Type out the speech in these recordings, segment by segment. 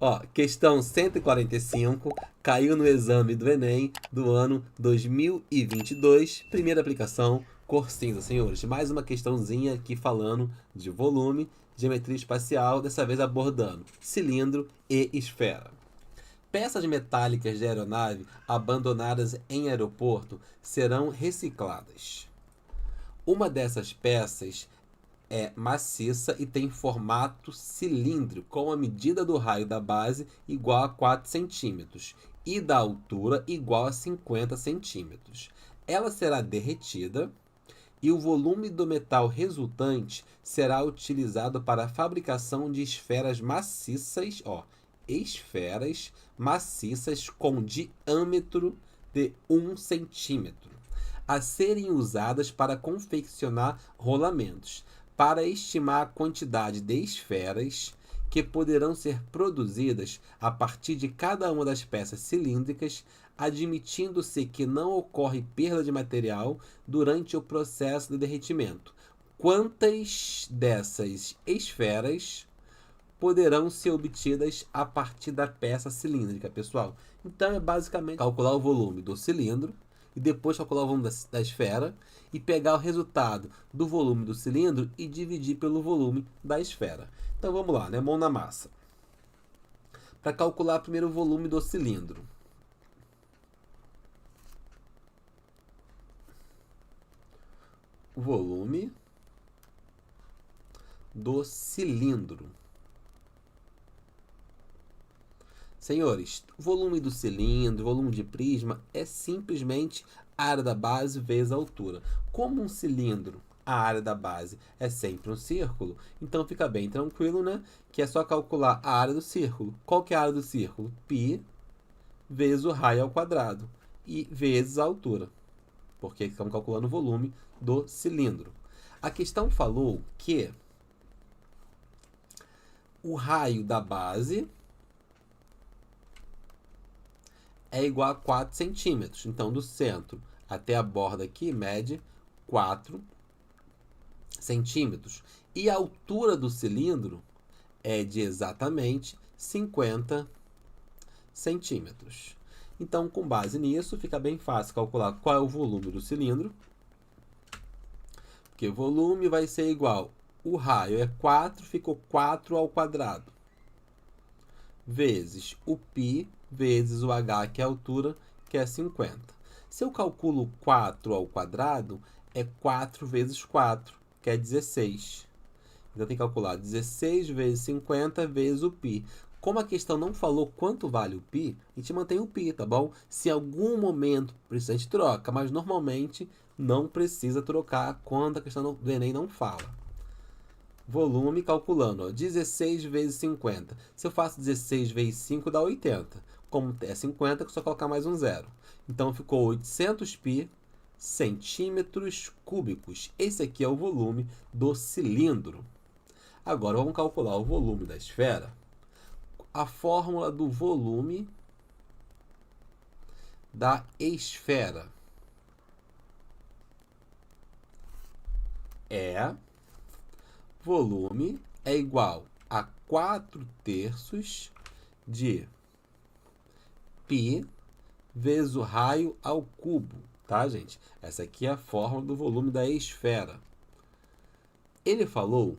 Ó, questão 145, caiu no exame do Enem do ano 2022, primeira aplicação, cor cinza, senhores. Mais uma questãozinha aqui falando de volume, geometria espacial, dessa vez abordando cilindro e esfera. Peças metálicas de aeronave abandonadas em aeroporto serão recicladas. Uma dessas peças é maciça e tem formato cilíndrico, com a medida do raio da base igual a 4 centímetros e da altura igual a 50 centímetros. Ela será derretida e o volume do metal resultante será utilizado para a fabricação de esferas maciças, esferas maciças com diâmetro de 1 centímetro, a serem usadas para confeccionar rolamentos. Para estimar a quantidade de esferas que poderão ser produzidas a partir de cada uma das peças cilíndricas, admitindo-se que não ocorre perda de material durante o processo de derretimento. Quantas dessas esferas poderão ser obtidas a partir da peça cilíndrica, pessoal? Então é basicamente calcular o volume do cilindro e depois calcular o volume da esfera e pegar o resultado do volume do cilindro e dividir pelo volume da esfera. Então vamos lá, né? Mão na massa. Para calcular primeiro o volume do cilindro. O volume do cilindro. Senhores, volume do cilindro, volume de prisma é simplesmente a área da base vezes a altura. Como um cilindro, a área da base é sempre um círculo, então fica bem tranquilo, né? Que é só calcular a área do círculo. Qual que é a área do círculo? Π vezes o raio ao quadrado e vezes a altura, porque estamos calculando o volume do cilindro. A questão falou que o raio da base é igual a 4 centímetros. Então, do centro até a borda aqui, mede 4 centímetros. E a altura do cilindro é de exatamente 50 centímetros. Então, com base nisso, fica bem fácil calcular qual é o volume do cilindro. Porque o volume vai ser igual, o raio é 4, ficou 4 ao quadrado, vezes o π, vezes o h, que é a altura, que é 50. Se eu calculo 4 ao quadrado, é 4 vezes 4, que é 16. Então, tem que calcular 16 vezes 50 vezes o π. Como a questão não falou quanto vale o π, a gente mantém o π, tá bom? Se em algum momento precisa, a gente troca, mas normalmente não precisa trocar quando a questão do Enem não fala. Volume calculando, 16 vezes 50. Se eu faço 16 vezes 5, dá 80. Como é 50, é só colocar mais um zero. Então, ficou 800 π centímetros cúbicos. Esse aqui é o volume do cilindro. Agora, vamos calcular o volume da esfera. A fórmula do volume da esfera é volume é igual a 4 terços de π vezes o raio ao cubo, tá, gente? Essa aqui é a fórmula do volume da esfera. Ele falou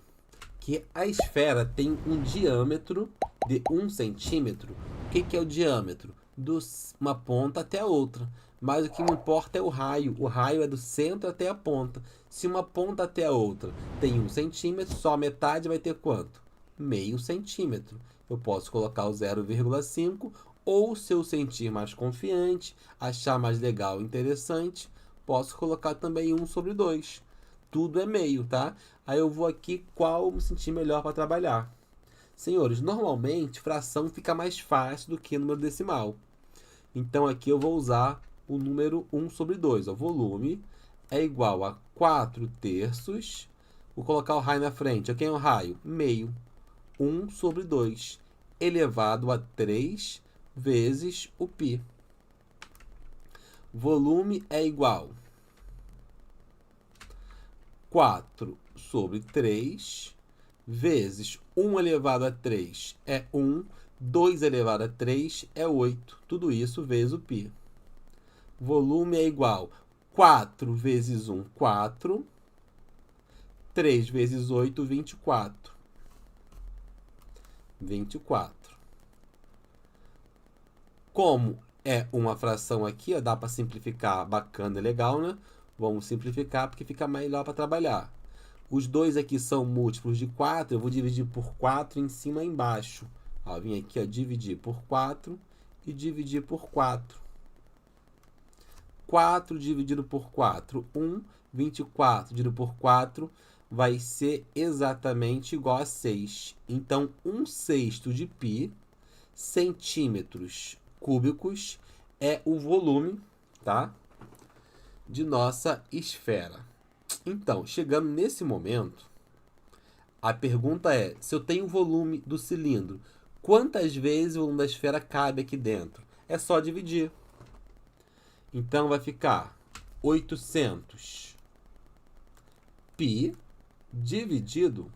que a esfera tem um diâmetro de 1 centímetro. O que é o diâmetro? De uma ponta até a outra. Mas o que me importa é o raio. O raio é do centro até a ponta. Se uma ponta até a outra tem 1 centímetro, só a metade vai ter quanto? Meio centímetro. Eu posso colocar o 0,5, ou se eu sentir mais confiante, achar mais legal e interessante, posso colocar também 1 sobre 2. Tudo é meio, tá? Aí eu vou aqui qual me sentir melhor para trabalhar. Senhores, normalmente fração fica mais fácil do que número decimal. Então aqui eu vou usar o número 1 sobre 2. O volume é igual a 4 terços. Vou colocar o raio na frente. Quem é o raio? Meio. 1 sobre 2 elevado a 3 vezes o π. Volume é igual 4 sobre 3 vezes 1 elevado a 3 é 1, 2 elevado a 3 é 8. Tudo isso vezes o π. Volume é igual a 4 vezes 1, 4. 3 vezes 8, 24. 24. Como é uma fração aqui, ó, dá para simplificar, bacana e legal, né? Vamos simplificar porque fica melhor para trabalhar. Os dois aqui são múltiplos de 4, eu vou dividir por 4 em cima e embaixo. Ó, vim aqui, ó, dividir por 4 e dividir por 4. 4 dividido por 4, 1. 24 dividido por 4 vai ser exatamente igual a 6. Então, 1/6 de π, centímetros cúbicos, é o volume, tá, de nossa esfera. Então, chegando nesse momento, a pergunta é, se eu tenho o volume do cilindro, quantas vezes o volume da esfera cabe aqui dentro? É só dividir. Então, vai ficar 800 π dividido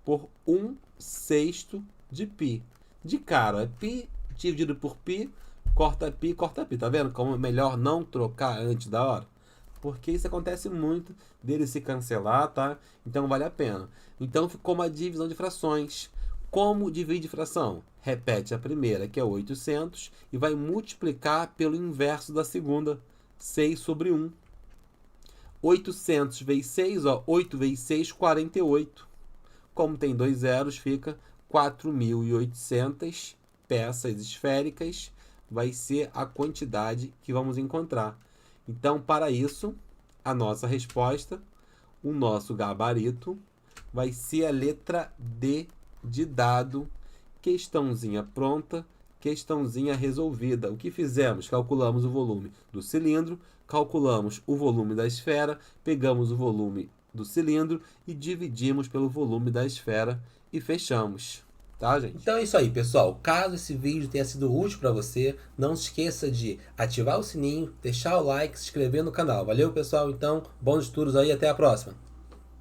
por 1/6 de π. De cara, é π dividido por π, corta π, corta π. Tá vendo como é melhor não trocar antes da hora? Porque isso acontece muito dele se cancelar, tá? Então vale a pena. Então ficou uma divisão de frações. Como divide fração? Repete a primeira, que é 800, e vai multiplicar pelo inverso da segunda, 6 sobre 1. 800 vezes 6, ó, 8 vezes 6, 48. Como tem dois zeros, fica 4.800 peças esféricas. Vai ser a quantidade que vamos encontrar. Então, para isso, a nossa resposta, o nosso gabarito, vai ser a letra D de dado. Questãozinha pronta, questãozinha resolvida. O que fizemos? Calculamos o volume do cilindro, calculamos o volume da esfera, pegamos o volume do cilindro e dividimos pelo volume da esfera e fechamos. Tá, gente? Então é isso aí, pessoal. Caso esse vídeo tenha sido útil para você, não se esqueça de ativar o sininho, deixar o like, se inscrever no canal. Valeu, pessoal? Então, bons estudos aí, até a próxima.